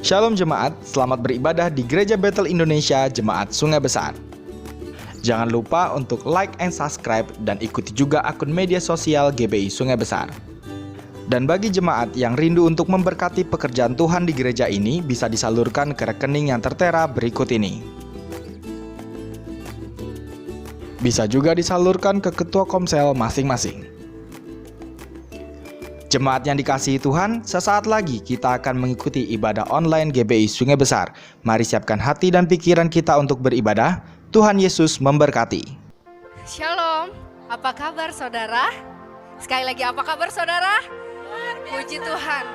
Shalom jemaat, selamat beribadah di Gereja Bethel Indonesia Jemaat Sungai Besar. Jangan lupa untuk like and subscribe dan ikuti juga akun media sosial GBI Sungai Besar. Dan bagi jemaat yang rindu untuk memberkati pekerjaan Tuhan di gereja ini, bisa disalurkan ke rekening yang tertera berikut ini. Bisa juga disalurkan ke ketua komsel masing-masing. Jemaat yang dikasihi Tuhan, sesaat lagi kita akan mengikuti ibadah online GBI Sungai Besar. Mari siapkan hati dan pikiran kita untuk beribadah. Tuhan Yesus memberkati. Shalom, apa kabar saudara? Sekali lagi apa kabar saudara? Puji Tuhan,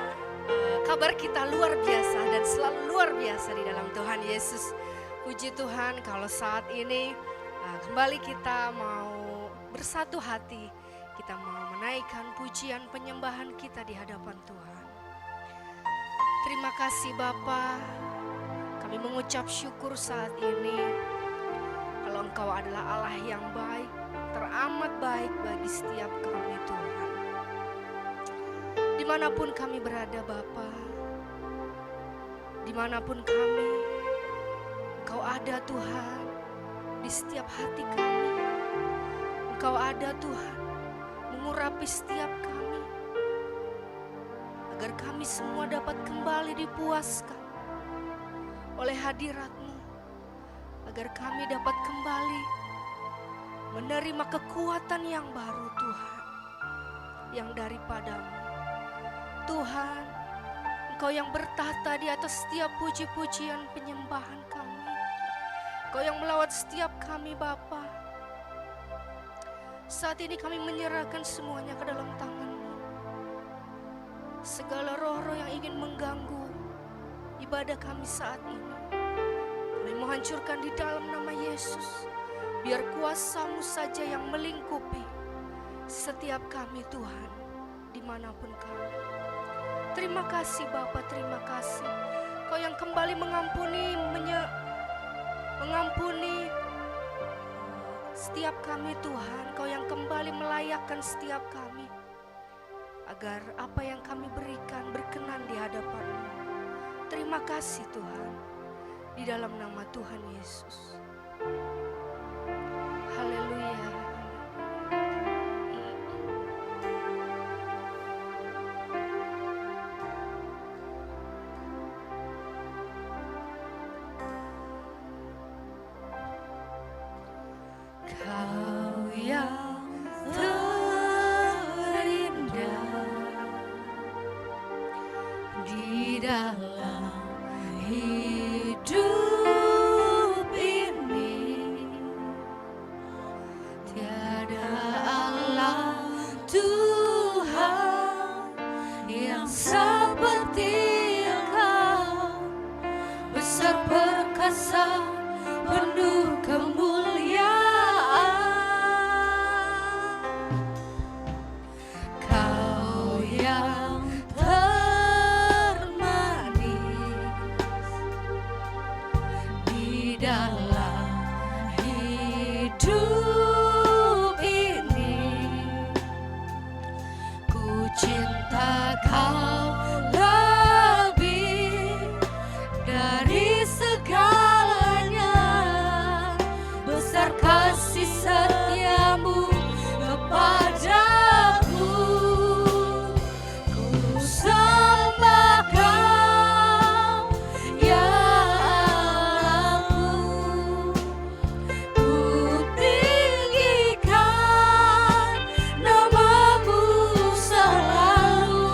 kabar kita luar biasa dan selalu luar biasa di dalam Tuhan Yesus. Puji Tuhan kalau saat ini kembali kita mau bersatu hati. Kita mau menaikkan pujian penyembahan kita di hadapan Tuhan. Terima kasih Bapa, kami mengucap syukur saat ini. Kalau Engkau adalah Allah yang baik, teramat baik bagi setiap kami Tuhan. Dimanapun kami berada Bapa, dimanapun kami, Engkau ada Tuhan, di setiap hati kami. Engkau ada Tuhan, mengurapi setiap kami, agar kami semua dapat kembali dipuaskan oleh hadirat-Mu, agar kami dapat kembali menerima kekuatan yang baru Tuhan, yang daripada-Mu. Tuhan, Engkau yang bertahta di atas setiap puji-pujian penyembahan kami. Engkau yang melawat setiap kami Bapa. Saat ini kami menyerahkan semuanya ke dalam tangan-Mu. Segala roh-roh yang ingin mengganggu ibadah kami saat ini, kami menghancurkan di dalam nama Yesus. Biar kuasa-Mu saja yang melingkupi setiap kami Tuhan, dimanapun kami. Terima kasih Bapa, terima kasih. Kau yang kembali mengampuni setiap kami Tuhan, Kau yang kembali melayakkan setiap kami, agar apa yang kami berikan berkenan di hadapan-Mu. Terima kasih Tuhan, di dalam nama Tuhan Yesus. Haleluya. Kau yang terindah di dalam hidup ini, tiada Allah Tuhan yang seperti Engkau, besar perkasa penuh kemuliaan. Kau yang termanis di dalam hidup ini, ku cinta Kau lebih dari segalanya. Besar kasih setia-Mu kepadaku, ku sembah Kau ya Allahku, ku tinggikan nama-Mu selalu.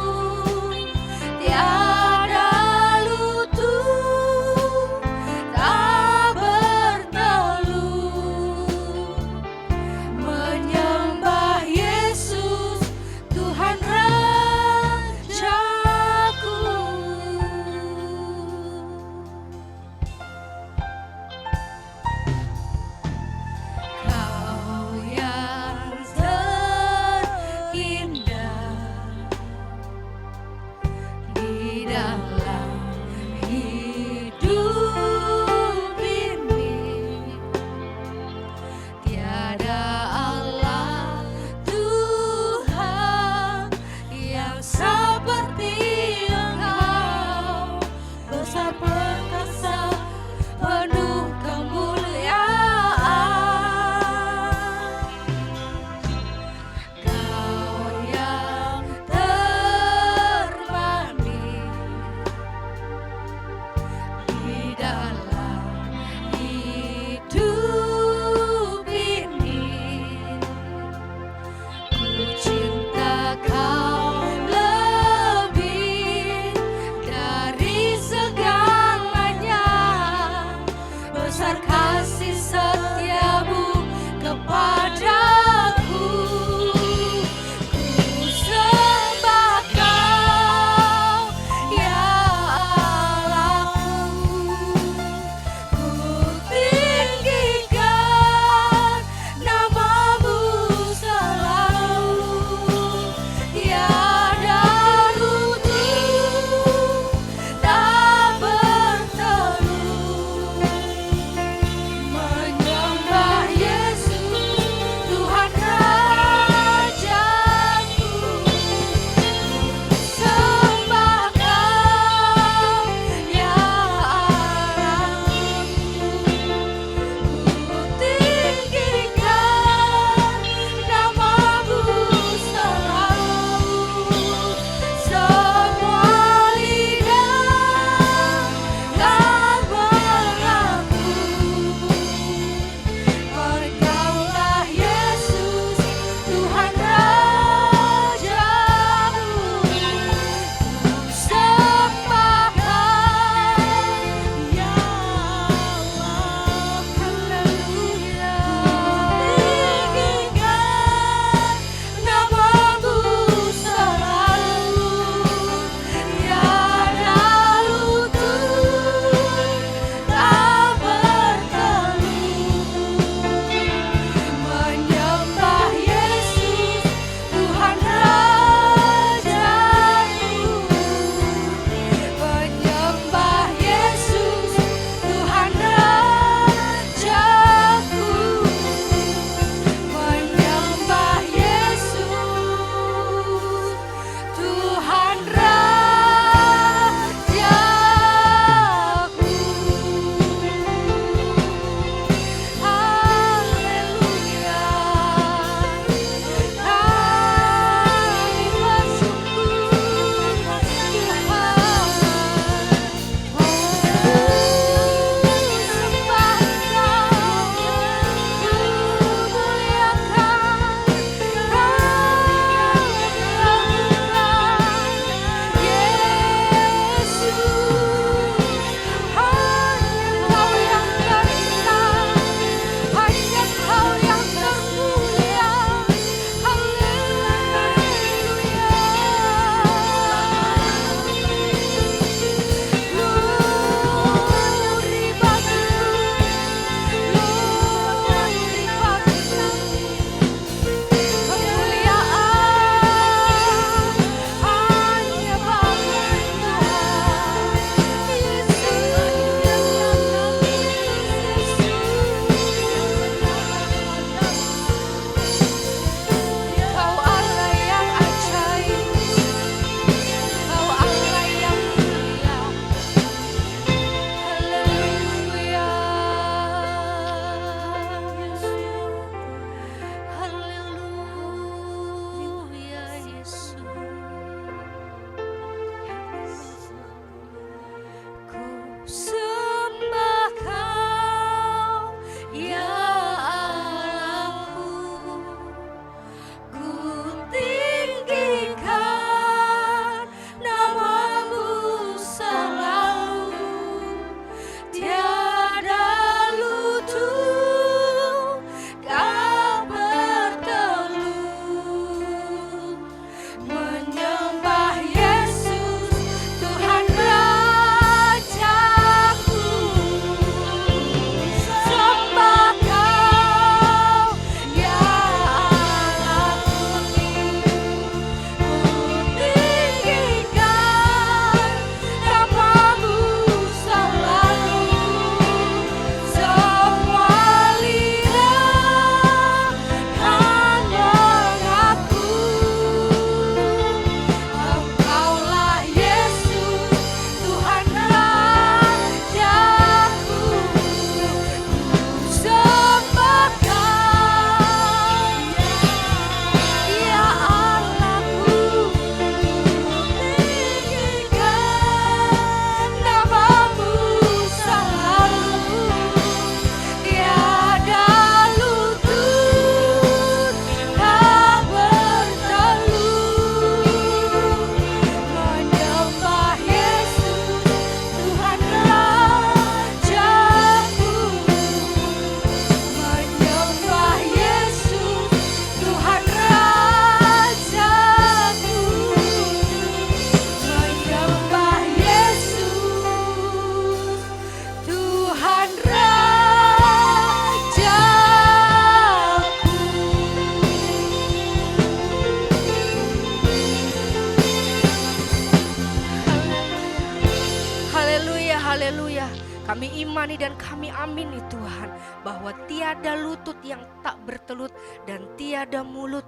Kami imani dan kami amini Tuhan, bahwa tiada lutut yang tak bertelut dan tiada mulut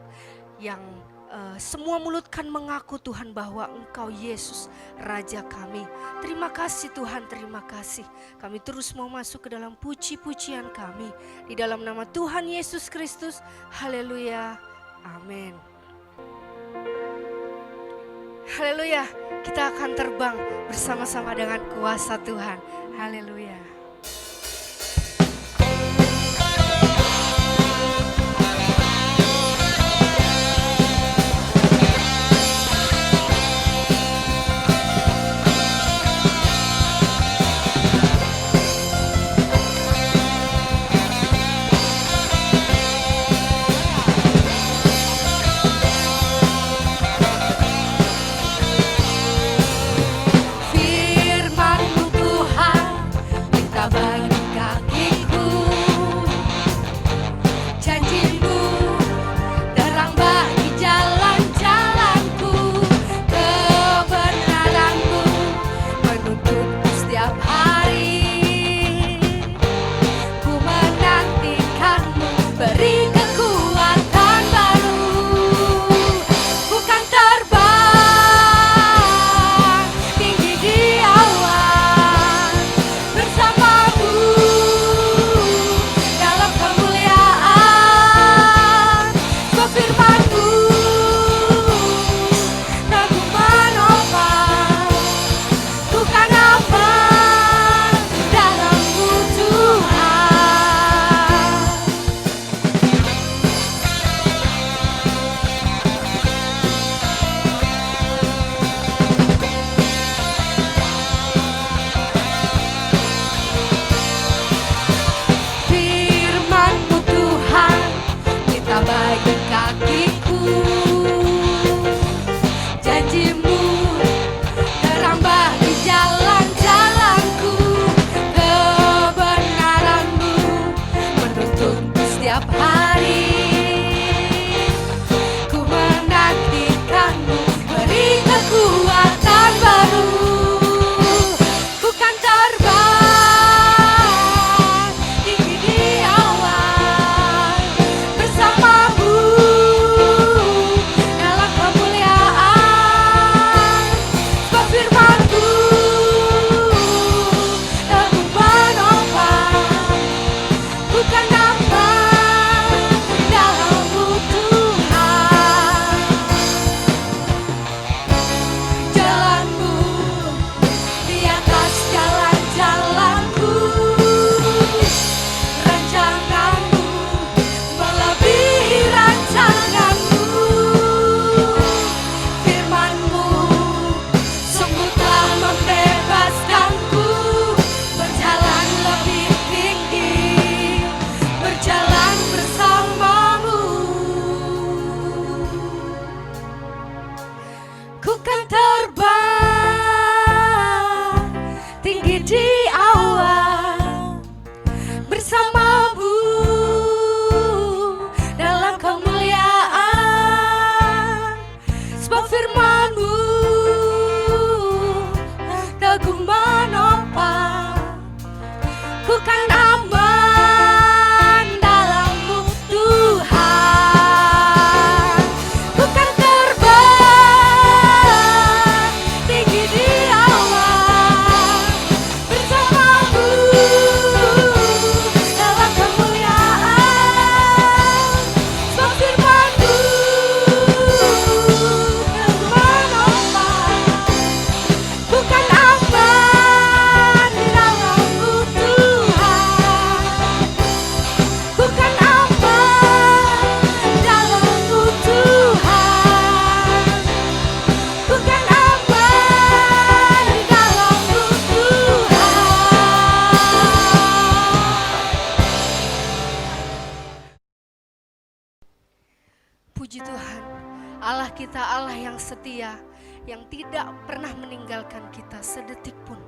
yang semua mulut kan mengaku Tuhan bahwa Engkau Yesus Raja kami. Terima kasih Tuhan, terima kasih. Kami terus mau masuk ke dalam puji-pujian kami di dalam nama Tuhan Yesus Kristus. Haleluya, amin. Haleluya, kita akan terbang bersama-sama dengan kuasa Tuhan. Haleluya. Firman-Mu Tuhan, kita bagi kakiku. Janji-Mu terang bagi jalan-jalanku. Kebenaran-Mu menuntunku setiap hari. Ku menantikan-Mu, beri kekuatan baru. Bukan terbang tinggi di awan, bersama-Mu dalam kemuliaan. Sebab firman-Mu teguh menopang, ku kan aman dalam-Mu Tuhan. Firman-Mu Tuhan, kita bagi kakiku. Janji-Mu terang bagi jalan-jalanku. Kebenaran-Mu menuntunku setiap hari. Ku menantikan-Mu, beri kekuatan baru. Bukan terbang tinggi di awan, bersama-Mu dalam kemuliaan. Sebab firman-Mu teguh menopang, ku kan aman dalam-Mu Tuhan. Jalan-Mu di atas jalan-jalanku, rancangan-Mu melebihi rancangan-Mu. Firman-Mu sungguh telah membebaskanku, berjalan lebih tinggi, berjalan bersama-Mu. Ku kan terbang tinggi di awan, bersama-Mu dalam kemuliaan. Sebab firman-Mu teguh menopang, ku kan aman dalam-Mu Tuhan. Ku kan terbang tinggi di awan, bersama-Mu dalam kemuliaan. Sebab firman-Mu teguh menopang, ku kan aman dalam-Mu Tuhan. Ku kan aman dalam-Mu Tuhan. Ku kan aman dalam-Mu Tuhan. Puji Tuhan, Allah kita Allah yang setia, yang tidak pernah meninggalkan kita sedetik pun.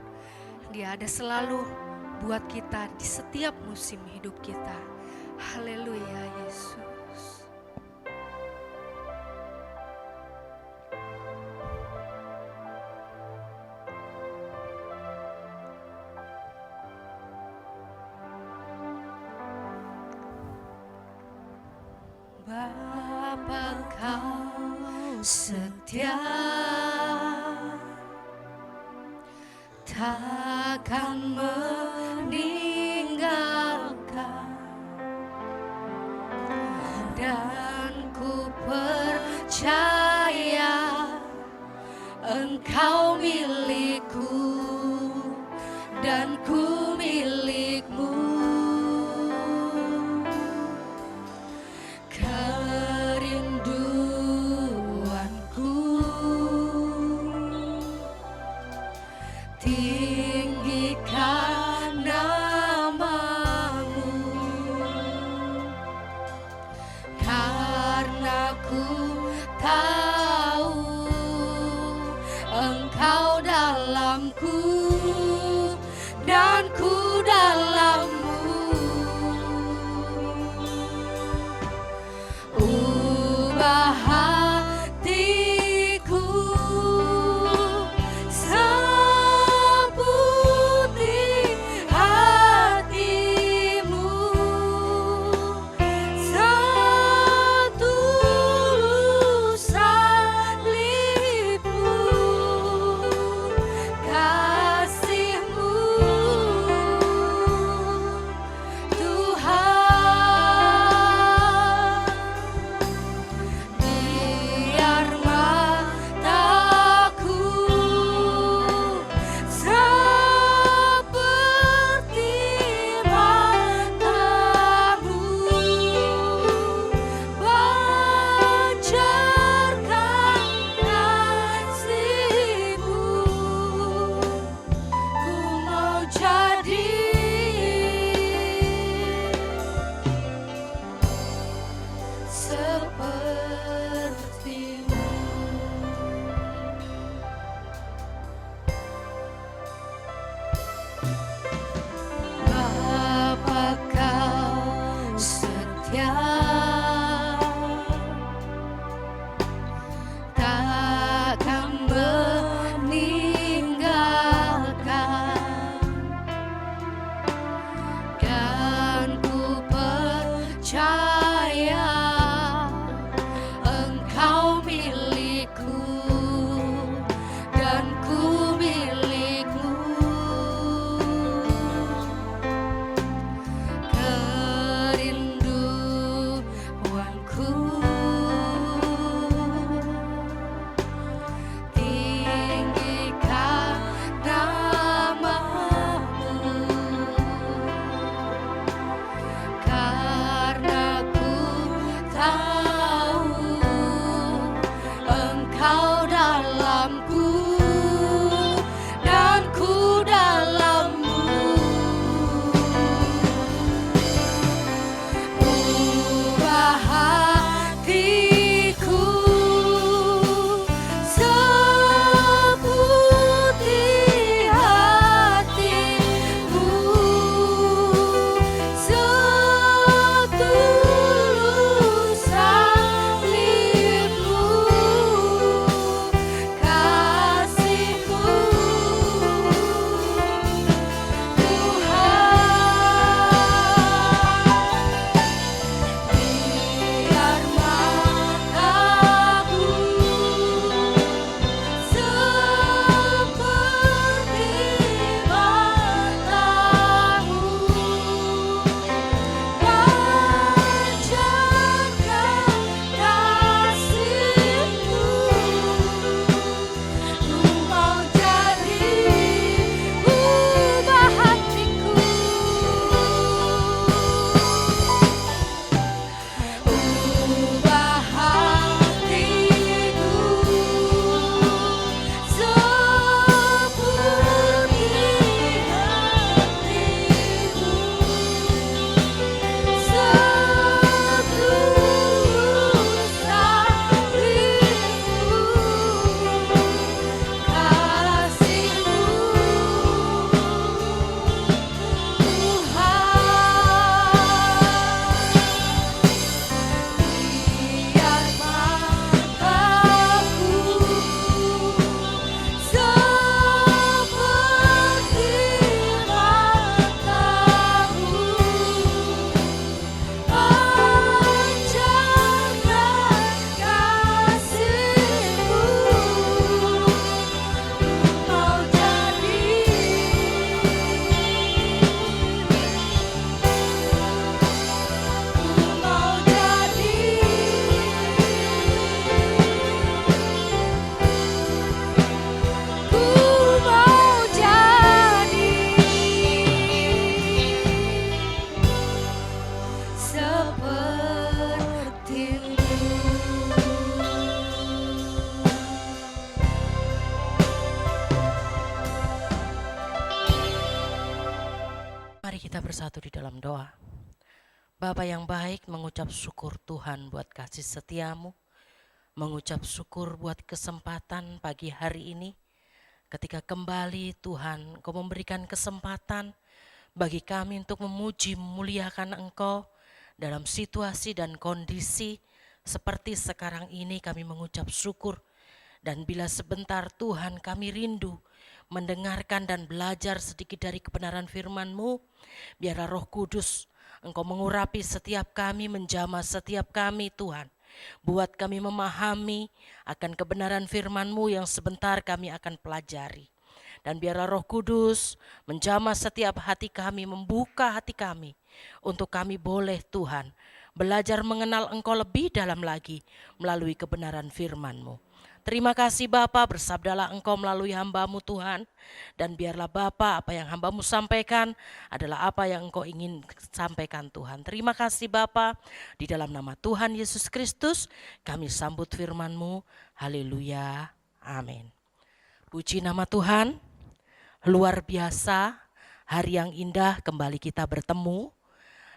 Dia ada selalu buat kita di setiap musim hidup kita. Haleluya Yesus. Bapa Kau setia, takkan meninggalkan, dan ku percaya Engkau milikku dan ku milikmu. Kerinduanku tinggikan namamu, karena ku tahu Engkau dalamku dan ku dalammu. Ubah hatiku seputih hatimu, setulus salibmu, karena Kita bersatu di dalam doa. Bapa yang baik, mengucap syukur Tuhan buat kasih setiamu, mengucap syukur buat kesempatan pagi hari ini, ketika kembali Tuhan Engkau memberikan kesempatan bagi kami untuk memuji, memuliakan Engkau dalam situasi dan kondisi seperti sekarang ini. Kami mengucap syukur, dan bila sebentar Tuhan kami rindu mendengarkan dan belajar sedikit dari kebenaran firman-Mu, biarlah Roh Kudus Engkau mengurapi setiap kami, menjamah setiap kami Tuhan. Buat kami memahami akan kebenaran firman-Mu yang sebentar kami akan pelajari. Dan biarlah Roh Kudus menjamah setiap hati kami, membuka hati kami untuk kami boleh Tuhan belajar mengenal Engkau lebih dalam lagi melalui kebenaran firman-Mu. Terima kasih Bapa, bersabdalah Engkau melalui hamba-Mu Tuhan, dan biarlah Bapa apa yang hamba-Mu sampaikan adalah apa yang Engkau ingin sampaikan Tuhan. Terima kasih Bapa, di dalam nama Tuhan Yesus Kristus kami sambut firman-Mu. Haleluya, amin. Puji nama Tuhan, luar biasa, hari yang indah kembali kita bertemu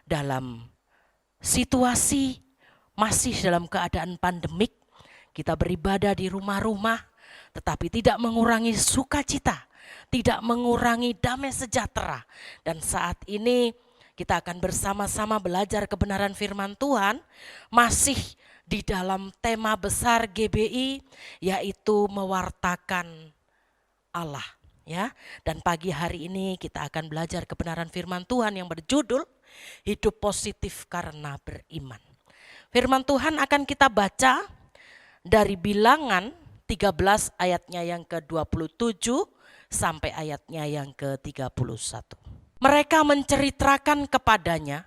dalam situasi masih dalam keadaan pandemik. Kita beribadah di rumah-rumah, tetapi tidak mengurangi sukacita, tidak mengurangi damai sejahtera. Dan saat ini kita akan bersama-sama belajar kebenaran firman Tuhan, masih di dalam tema besar GBI, yaitu mewartakan Allah. Ya, dan pagi hari ini kita akan belajar kebenaran firman Tuhan yang berjudul Hidup Positif Karena Beriman. Firman Tuhan akan kita baca dari Bilangan 13 ayatnya yang ke-27 sampai ayatnya yang ke-31. Mereka menceritakan kepadanya,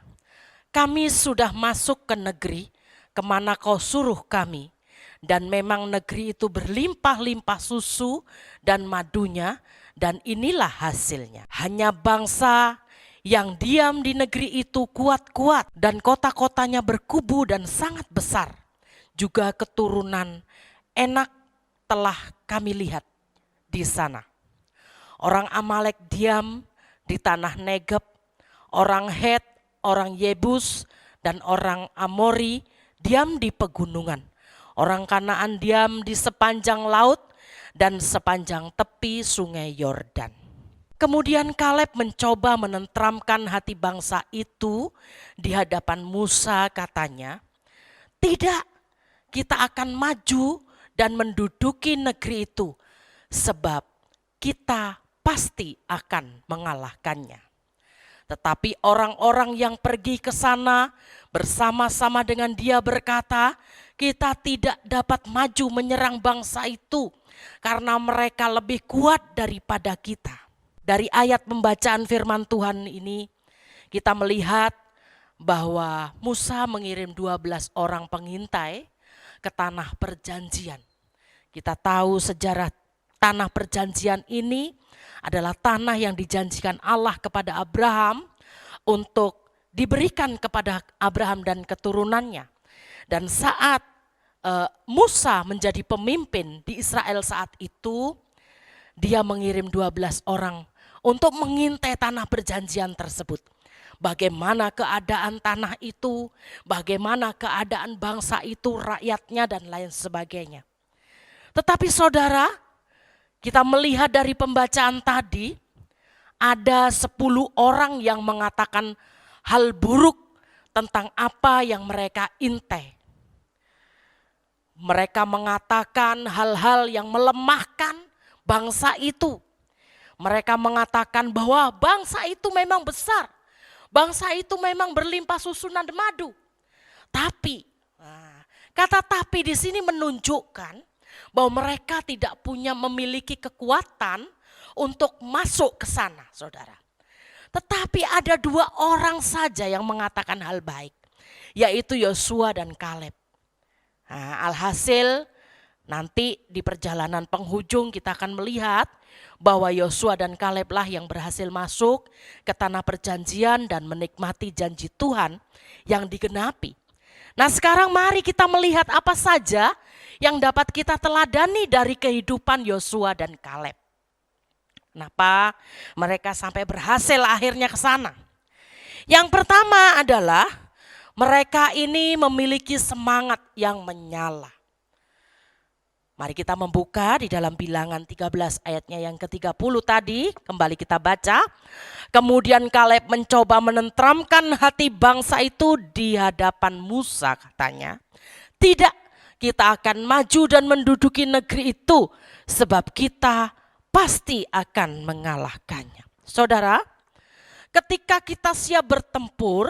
kami sudah masuk ke negeri kemana kau suruh kami, dan memang negeri itu berlimpah-limpah susu dan madunya, dan inilah hasilnya. Hanya bangsa yang diam di negeri itu kuat-kuat, dan kota-kotanya berkubu dan sangat besar. Juga keturunan Enak telah kami lihat di sana. Orang Amalek diam di tanah Negeb, orang Het, orang Yebus, dan orang Amori diam di pegunungan. Orang Kanaan diam di sepanjang laut dan sepanjang tepi sungai Yordan. Kemudian Kaleb mencoba menenteramkan hati bangsa itu di hadapan Musa, katanya, tidak, kita akan maju dan menduduki negeri itu, sebab kita pasti akan mengalahkannya. Tetapi orang-orang yang pergi ke sana bersama-sama dengan dia berkata, kita tidak dapat maju menyerang bangsa itu karena mereka lebih kuat daripada kita. Dari ayat pembacaan firman Tuhan ini kita melihat bahwa Musa mengirim 12 orang pengintai ke tanah perjanjian. Kita tahu sejarah tanah perjanjian ini adalah tanah yang dijanjikan Allah kepada Abraham untuk diberikan kepada Abraham dan keturunannya. Dan saat Musa menjadi pemimpin di Israel saat itu, dia mengirim 12 orang untuk mengintai tanah perjanjian tersebut. Bagaimana keadaan tanah itu, bagaimana keadaan bangsa itu, rakyatnya dan lain sebagainya. Tetapi saudara, kita melihat dari pembacaan tadi, ada 10 orang yang mengatakan hal buruk tentang apa yang mereka intai. Mereka mengatakan hal-hal yang melemahkan bangsa itu. Mereka mengatakan bahwa bangsa itu memang besar. Bangsa itu memang berlimpah susu dan madu. Tapi, kata tapi di sini menunjukkan bahwa mereka tidak memiliki kekuatan untuk masuk ke sana, saudara. Tetapi ada 2 orang saja yang mengatakan hal baik, yaitu Yosua dan Kaleb. Alhasil nanti di perjalanan penghujung kita akan melihat bahwa Yosua dan Kaleb lah yang berhasil masuk ke tanah perjanjian dan menikmati janji Tuhan yang digenapi. Nah, sekarang mari kita melihat apa saja yang dapat kita teladani dari kehidupan Yosua dan Kaleb. Kenapa mereka sampai berhasil akhirnya ke sana? Yang pertama adalah mereka ini memiliki semangat yang menyala. Mari kita membuka di dalam Bilangan 13 ayatnya yang ke-30 tadi, kembali kita baca. Kemudian Kaleb mencoba menenteramkan hati bangsa itu di hadapan Musa, katanya. Tidak, kita akan maju dan menduduki negeri itu sebab kita pasti akan mengalahkannya. Saudara, ketika kita siap bertempur,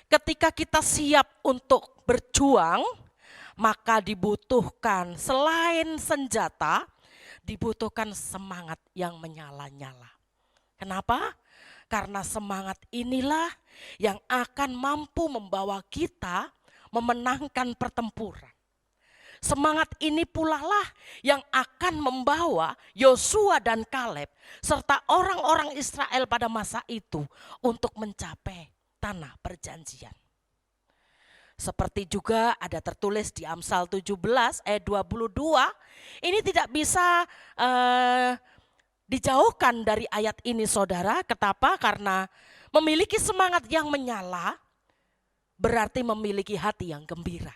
ketika kita siap untuk berjuang, maka dibutuhkan selain senjata, dibutuhkan semangat yang menyala-nyala. Kenapa? Karena semangat inilah yang akan mampu membawa kita memenangkan pertempuran. Semangat ini pula lah yang akan membawa Yosua dan Kaleb serta orang-orang Israel pada masa itu untuk mencapai tanah perjanjian. Seperti juga ada tertulis di Amsal 17 ayat 22, ini tidak bisa dijauhkan dari ayat ini saudara. Kenapa? Karena memiliki semangat yang menyala berarti memiliki hati yang gembira.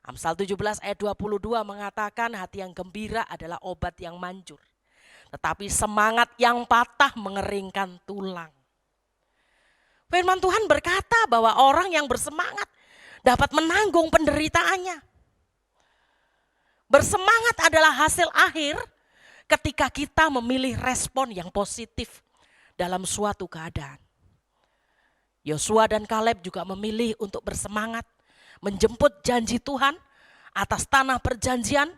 Amsal 17 ayat 22 mengatakan hati yang gembira adalah obat yang manjur. Tetapi semangat yang patah mengeringkan tulang. Firman Tuhan berkata bahwa orang yang bersemangat dapat menanggung penderitaannya. Bersemangat adalah hasil akhir ketika kita memilih respon yang positif dalam suatu keadaan. Yosua dan Kaleb juga memilih untuk bersemangat menjemput janji Tuhan atas tanah perjanjian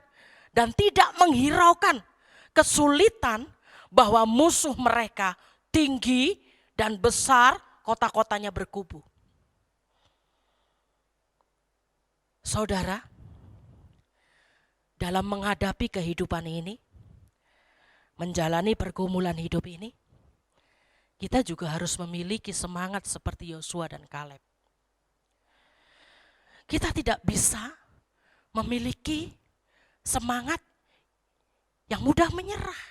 dan tidak menghiraukan kesulitan bahwa musuh mereka tinggi dan besar, kota-kotanya berkubu. Saudara, dalam menghadapi kehidupan ini, menjalani pergumulan hidup ini, kita juga harus memiliki semangat seperti Yosua dan Kaleb. Kita tidak bisa memiliki semangat yang mudah menyerah.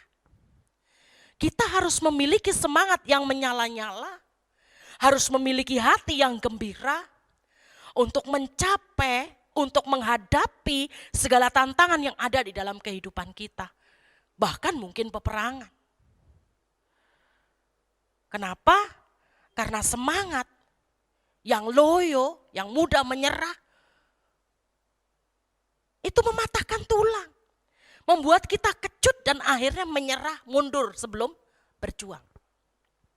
Kita harus memiliki semangat yang menyala-nyala, harus memiliki hati yang gembira untuk mencapai, untuk menghadapi segala tantangan yang ada di dalam kehidupan kita. Bahkan mungkin peperangan. Kenapa? Karena semangat yang loyo, yang mudah menyerah, itu mematahkan tulang. Membuat kita kecut dan akhirnya menyerah, mundur sebelum berjuang.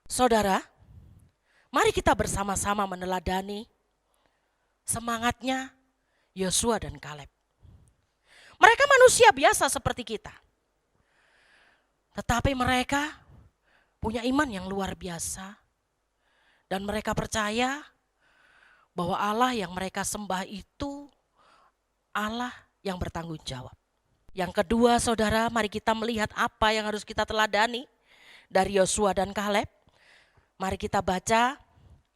Saudara, mari kita bersama-sama meneladani semangatnya Yosua dan Kaleb. Mereka manusia biasa seperti kita. Tetapi mereka punya iman yang luar biasa. Dan mereka percaya bahwa Allah yang mereka sembah itu Allah yang bertanggung jawab. Yang kedua saudara, mari kita melihat apa yang harus kita teladani dari Yosua dan Kaleb. Mari kita baca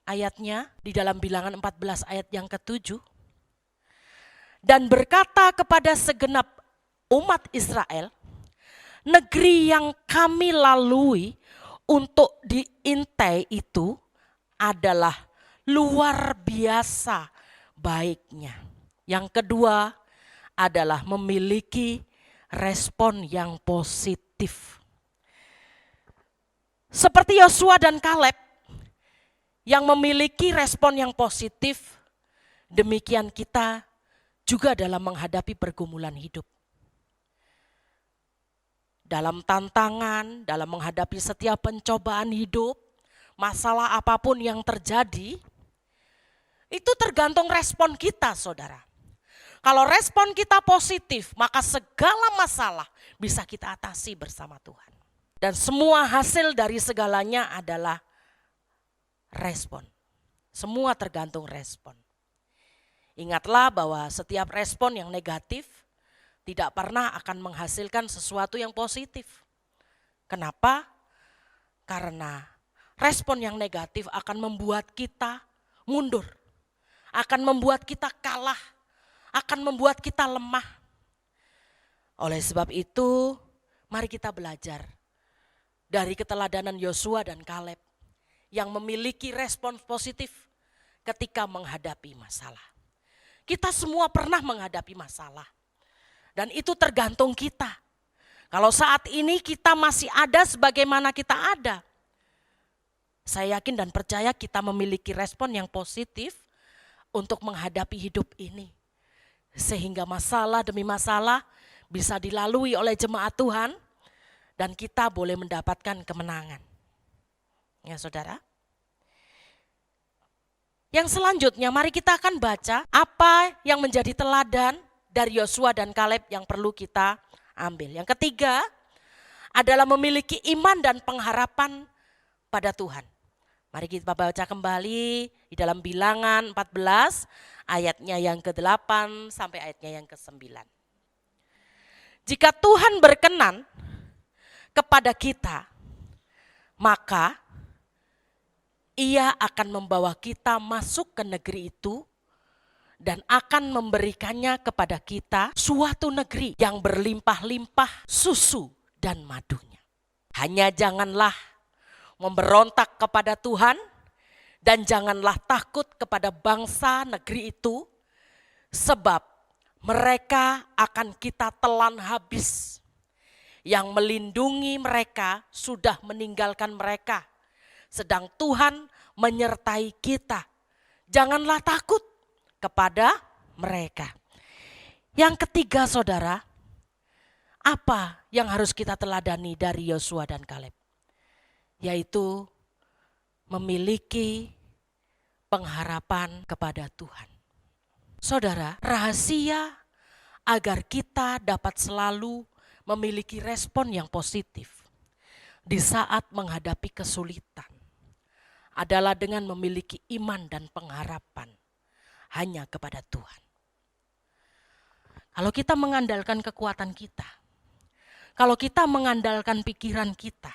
ayatnya di dalam Bilangan 14 ayat yang ke-7. Dan berkata kepada segenap umat Israel, negeri yang kami lalui untuk diintai itu adalah luar biasa baiknya. Yang kedua adalah memiliki respon yang positif. Seperti Yosua dan Kaleb yang memiliki respon yang positif, demikian kita juga dalam menghadapi pergumulan hidup. Dalam tantangan, dalam menghadapi setiap pencobaan hidup, masalah apapun yang terjadi, itu tergantung respon kita saudara. Kalau respon kita positif, maka segala masalah bisa kita atasi bersama Tuhan. Dan semua hasil dari segalanya adalah respon. Semua tergantung respon. Ingatlah bahwa setiap respon yang negatif tidak pernah akan menghasilkan sesuatu yang positif. Kenapa? Karena respon yang negatif akan membuat kita mundur, akan membuat kita kalah, akan membuat kita lemah. Oleh sebab itu, mari kita belajar dari keteladanan Yosua dan Kaleb. yang memiliki respon positif ketika menghadapi masalah. Kita semua pernah menghadapi masalah. Dan itu tergantung kita. Kalau saat ini kita masih ada sebagaimana kita ada, saya yakin dan percaya kita memiliki respon yang positif untuk menghadapi hidup ini. Sehingga masalah demi masalah bisa dilalui oleh jemaat Tuhan dan kita boleh mendapatkan kemenangan. Ya saudara. Yang selanjutnya mari kita akan baca apa yang menjadi teladan dari Yosua dan Kaleb yang perlu kita ambil. Yang ketiga adalah memiliki iman dan pengharapan pada Tuhan. Mari kita baca kembali di dalam Bilangan 14 ayatnya yang ke-8 sampai ayatnya yang ke-9. Jika Tuhan berkenan kepada kita, maka Ia akan membawa kita masuk ke negeri itu dan akan memberikannya kepada kita suatu negeri yang berlimpah-limpah susu dan madunya. Hanya janganlah memberontak kepada Tuhan dan janganlah takut kepada bangsa negeri itu, sebab mereka akan kita telan habis. Yang melindungi mereka sudah meninggalkan mereka, sedang Tuhan menyertai kita. Janganlah takut kepada mereka. Yang ketiga saudara, apa yang harus kita teladani dari Yosua dan Kaleb? Yaitu memiliki pengharapan kepada Tuhan. Saudara, rahasia agar kita dapat selalu memiliki respon yang positif di saat menghadapi kesulitan adalah dengan memiliki iman dan pengharapan hanya kepada Tuhan. Kalau kita mengandalkan kekuatan kita, kalau kita mengandalkan pikiran kita,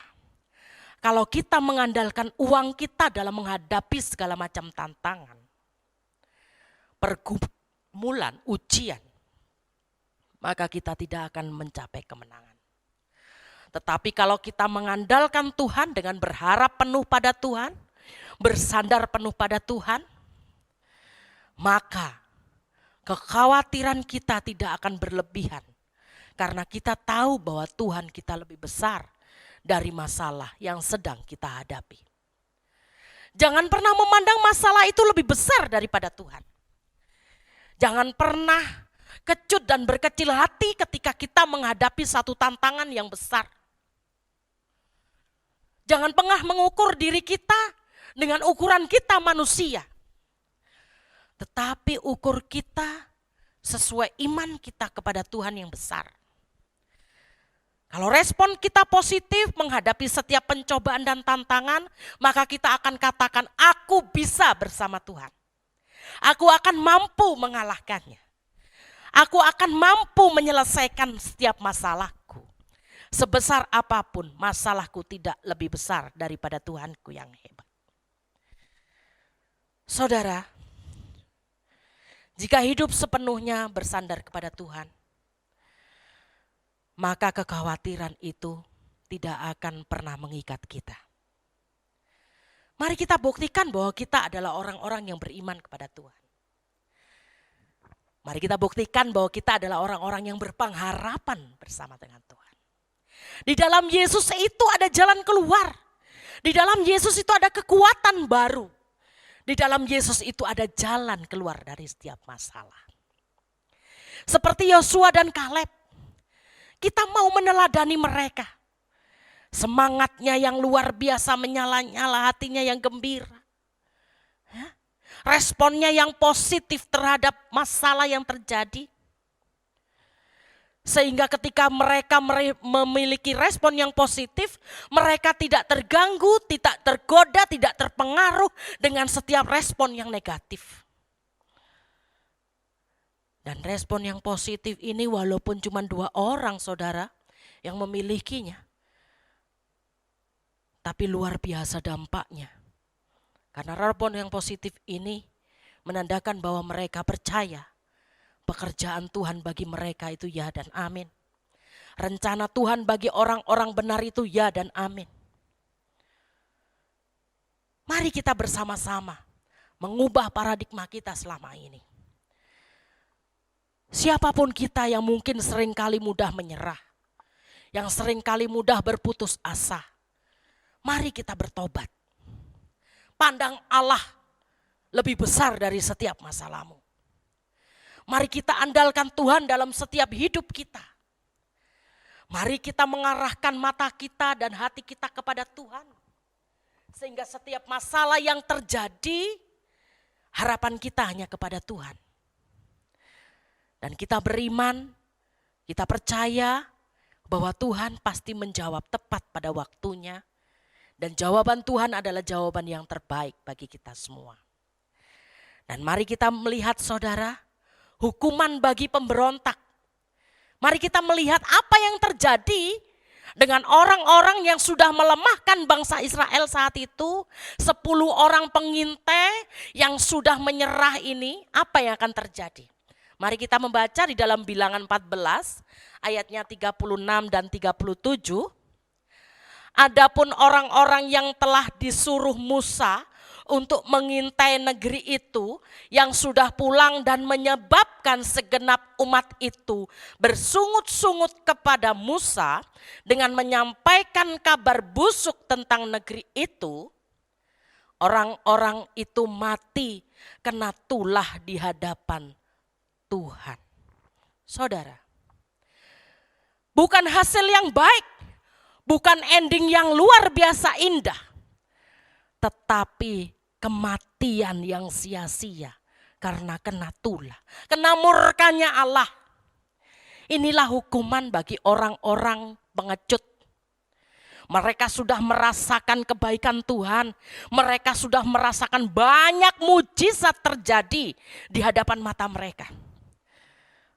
kalau kita mengandalkan uang kita dalam menghadapi segala macam tantangan, pergumulan, ujian, maka kita tidak akan mencapai kemenangan. Tetapi kalau kita mengandalkan Tuhan dengan berharap penuh pada Tuhan, bersandar penuh pada Tuhan, maka kekhawatiran kita tidak akan berlebihan. Karena kita tahu bahwa Tuhan kita lebih besar dari masalah yang sedang kita hadapi. Jangan pernah memandang masalah itu lebih besar daripada Tuhan. Jangan pernah kecut dan berkecil hati ketika kita menghadapi satu tantangan yang besar. Jangan pernah mengukur diri kita dengan ukuran kita manusia. Tetapi ukur kita sesuai iman kita kepada Tuhan yang besar. Kalau respon kita positif menghadapi setiap pencobaan dan tantangan, maka kita akan katakan, aku bisa bersama Tuhan. Aku akan mampu mengalahkannya. Aku akan mampu menyelesaikan setiap masalahku. Sebesar apapun masalahku tidak lebih besar daripada Tuhanku yang hebat. Saudara, jika hidup sepenuhnya bersandar kepada Tuhan, maka kekhawatiran itu tidak akan pernah mengikat kita. Mari kita buktikan bahwa kita adalah orang-orang yang beriman kepada Tuhan. Mari kita buktikan bahwa kita adalah orang-orang yang berpengharapan bersama dengan Tuhan. Di dalam Yesus itu ada jalan keluar. Di dalam Yesus itu ada kekuatan baru. Di dalam Yesus itu ada jalan keluar dari setiap masalah. Seperti Yosua dan Kaleb, kita mau meneladani mereka. Semangatnya yang luar biasa menyala-nyala, hatinya yang gembira. Responnya yang positif terhadap masalah yang terjadi. Sehingga ketika mereka memiliki respon yang positif, mereka tidak terganggu, tidak tergoda, tidak terpengaruh dengan setiap respon yang negatif. Dan respon yang positif ini walaupun cuma 2 orang saudara yang memilikinya, tapi luar biasa dampaknya. Karena respon yang positif ini menandakan bahwa mereka percaya pekerjaan Tuhan bagi mereka itu ya dan amin. Rencana Tuhan bagi orang-orang benar itu ya dan amin. Mari kita bersama-sama mengubah paradigma kita selama ini. Siapapun kita yang mungkin seringkali mudah menyerah, yang seringkali mudah berputus asa, mari kita bertobat. Pandang Allah lebih besar dari setiap masalahmu. Mari kita andalkan Tuhan dalam setiap hidup kita. Mari kita mengarahkan mata kita dan hati kita kepada Tuhan. Sehingga setiap masalah yang terjadi, harapan kita hanya kepada Tuhan. Dan kita beriman, kita percaya bahwa Tuhan pasti menjawab tepat pada waktunya. Dan jawaban Tuhan adalah jawaban yang terbaik bagi kita semua. Dan mari kita melihat saudara, hukuman bagi pemberontak. Mari kita melihat apa yang terjadi dengan orang-orang yang sudah melemahkan bangsa Israel saat itu. 10 orang pengintai yang sudah menyerah ini, apa yang akan terjadi? Mari kita membaca di dalam Bilangan 14 ayatnya 36 dan 37. Adapun orang-orang yang telah disuruh Musa untuk mengintai negeri itu yang sudah pulang dan menyebabkan segenap umat itu bersungut-sungut kepada Musa dengan menyampaikan kabar busuk tentang negeri itu, orang-orang itu mati kena tulah di hadapan Tuhan. Saudara, bukan hasil yang baik, bukan ending yang luar biasa indah, tetapi kematian yang sia-sia karena kena tulah, kena murkanya Allah. Inilah hukuman bagi orang-orang pengecut. Mereka sudah merasakan kebaikan Tuhan, mereka sudah merasakan banyak mujizat terjadi di hadapan mata mereka.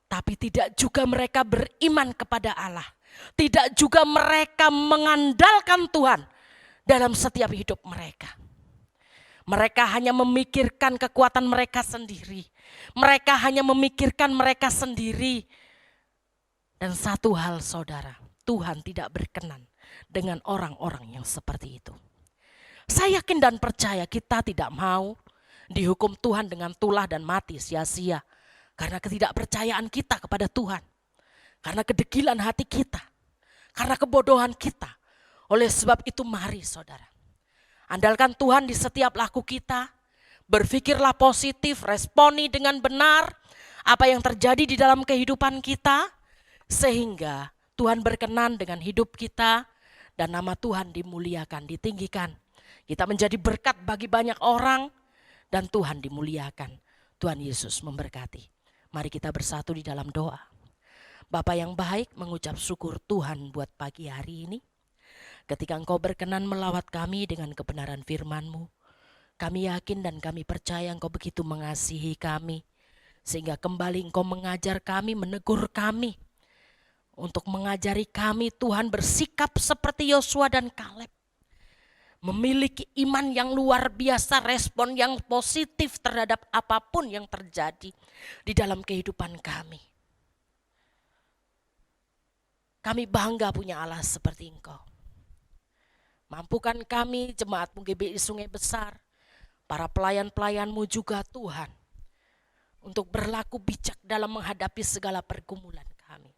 Tapi tidak juga mereka beriman kepada Allah, tidak juga mereka mengandalkan Tuhan dalam setiap hidup mereka. Mereka hanya memikirkan kekuatan mereka sendiri. Mereka hanya memikirkan mereka sendiri. Dan satu hal saudara, Tuhan tidak berkenan dengan orang-orang yang seperti itu. Saya yakin dan percaya kita tidak mau dihukum Tuhan dengan tulah dan mati sia-sia. Karena ketidakpercayaan kita kepada Tuhan. Karena kedegilan hati kita. Karena kebodohan kita. Oleh sebab itu mari saudara, andalkan Tuhan di setiap laku kita, berpikirlah positif, responi dengan benar apa yang terjadi di dalam kehidupan kita, sehingga Tuhan berkenan dengan hidup kita dan nama Tuhan dimuliakan, ditinggikan. Kita menjadi berkat bagi banyak orang dan Tuhan dimuliakan. Tuhan Yesus memberkati. Mari kita bersatu di dalam doa. Bapa yang baik, mengucap syukur Tuhan buat pagi hari ini. Ketika Engkau berkenan melawat kami dengan kebenaran firman-Mu, kami yakin dan kami percaya Engkau begitu mengasihi kami, sehingga kembali Engkau mengajar kami, menegur kami, untuk mengajari kami Tuhan bersikap seperti Yosua dan Kaleb, memiliki iman yang luar biasa, respon yang positif terhadap apapun yang terjadi di dalam kehidupan kami. Kami bangga punya Allah seperti Engkau. Mampukan kami, jemaat-Mu GBI Sungai Besar, para pelayan-pelayan-Mu juga Tuhan, untuk berlaku bijak dalam menghadapi segala pergumulan kami.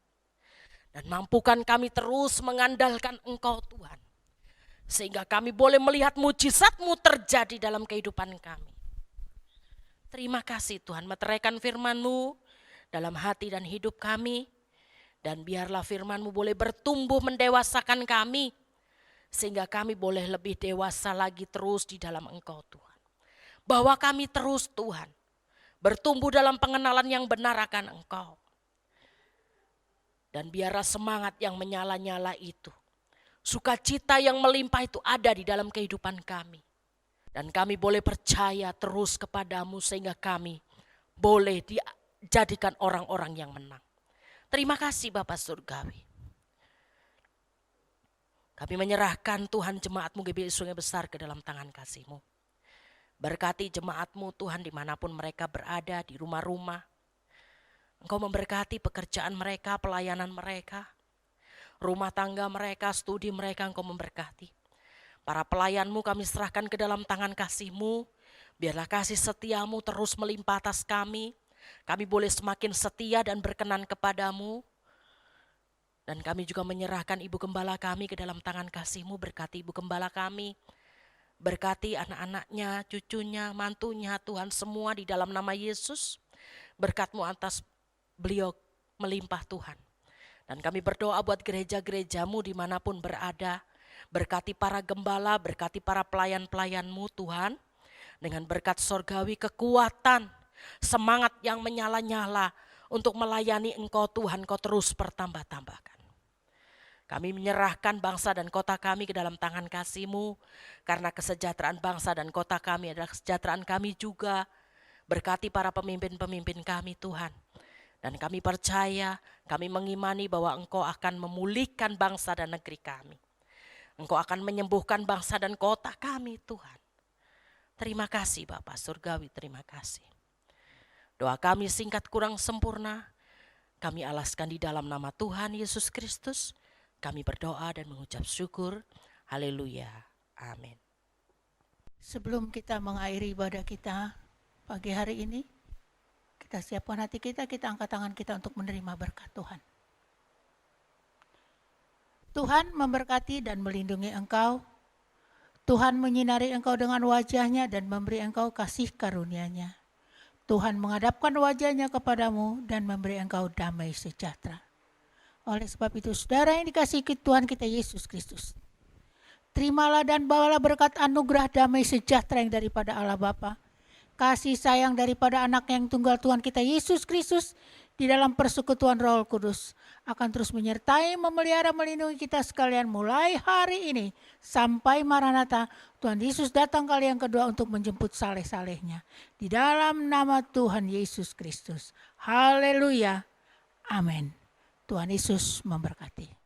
Dan mampukan kami terus mengandalkan Engkau Tuhan, sehingga kami boleh melihat mujizat-Mu terjadi dalam kehidupan kami. Terima kasih Tuhan, meteraikan firman-Mu dalam hati dan hidup kami, dan biarlah firman-Mu boleh bertumbuh mendewasakan kami, sehingga kami boleh lebih dewasa lagi terus di dalam Engkau Tuhan. Bahwa kami terus Tuhan bertumbuh dalam pengenalan yang benar akan Engkau. Dan biarlah semangat yang menyala-nyala itu, sukacita yang melimpah itu ada di dalam kehidupan kami. Dan kami boleh percaya terus kepadamu sehingga kami boleh dijadikan orang-orang yang menang. Terima kasih Bapa Surgawi. Kami menyerahkan Tuhan jemaat-Mu GBI Sungai Besar ke dalam tangan kasih-Mu. Berkati jemaat-Mu Tuhan dimanapun mereka berada, di rumah-rumah. Engkau memberkati pekerjaan mereka, pelayanan mereka, rumah tangga mereka, studi mereka Engkau memberkati. Para pelayan-Mu kami serahkan ke dalam tangan kasih-Mu. Biarlah kasih setiamu terus melimpah atas kami. Kami boleh semakin setia dan berkenan kepadamu. Dan kami juga menyerahkan Ibu Gembala kami ke dalam tangan kasih-Mu. Berkati Ibu Gembala kami. Berkati anak-anaknya, cucunya, mantunya, Tuhan semua di dalam nama Yesus. Berkat-Mu atas beliau melimpah Tuhan. Dan kami berdoa buat gereja-gereja-Mu dimanapun berada. Berkati para gembala, berkati para pelayan-pelayan-Mu Tuhan. Dengan berkat sorgawi kekuatan, semangat yang menyala-nyala untuk melayani Engkau Tuhan, Kau terus bertambah-tambahkan. Kami menyerahkan bangsa dan kota kami ke dalam tangan kasih-Mu. Karena kesejahteraan bangsa dan kota kami adalah kesejahteraan kami juga. Berkati para pemimpin-pemimpin kami Tuhan. Dan kami percaya, kami mengimani bahwa Engkau akan memulihkan bangsa dan negeri kami. Engkau akan menyembuhkan bangsa dan kota kami Tuhan. Terima kasih Bapa Surgawi, terima kasih. Doa kami singkat kurang sempurna. Kami alaskan di dalam nama Tuhan Yesus Kristus. Kami berdoa dan mengucap syukur. Haleluya. Amin. Sebelum kita mengakhiri ibadah kita pagi hari ini, kita siapkan hati kita angkat tangan kita untuk menerima berkat Tuhan. Tuhan memberkati dan melindungi engkau. Tuhan menyinari engkau dengan wajah-Nya dan memberi engkau kasih karunia-Nya. Tuhan menghadapkan wajah-Nya kepadamu dan memberi engkau damai sejahtera. Oleh sebab itu, saudara yang dikasihi Tuhan kita Yesus Kristus, terimalah dan bawalah berkat anugerah damai sejahtera yang daripada Allah Bapa, kasih sayang daripada anak yang tunggal Tuhan kita Yesus Kristus, di dalam persekutuan Roh Kudus akan terus menyertai, memelihara, melindungi kita sekalian mulai hari ini sampai Maranatha Tuhan Yesus datang kali yang kedua untuk menjemput saleh-salehnya. Di dalam nama Tuhan Yesus Kristus. Haleluya. Amin. Tuhan Yesus memberkati.